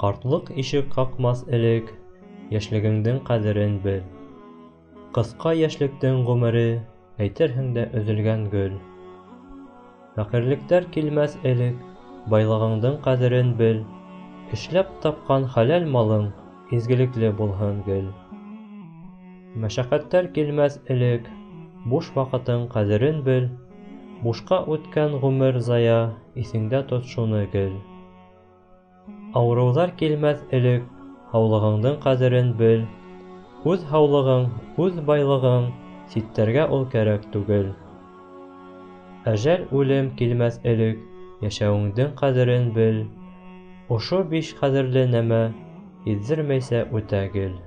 Ҡартлыҡ ишек ҡаҡмаҫ элек, йәшлегеңдең ҡәҙерен бел. Ҡыҫҡа йәшлектең ғүмере, әйтерһең дә өҙөлгән гөл. Фәҡирлектәр килмәҫ элек, байлығыңдың ҡәҙерен бел. Эшләп тапҡан хәләл малың изгелекле булһын гел. Мәшәҡәттәр килмәҫ элек, буш ваҡытың ҡәҙерен бел. Бушҡа үткән ғүмер зая, иҫеңдә тот шуны гел. Ауырыуҙар килмәҫ элек, һаулығыңдың ҡәҙерен бел. Үҙ һаулығың, үҙ байлығың, ситтәргә ул кәрәк түгел. Әжәл, үлем килмәҫ элек, йәшәүеңдең ҡәҙерен бел. Ошо биш ҡәҙерле нәмә иҙҙермәйсә үтә гел.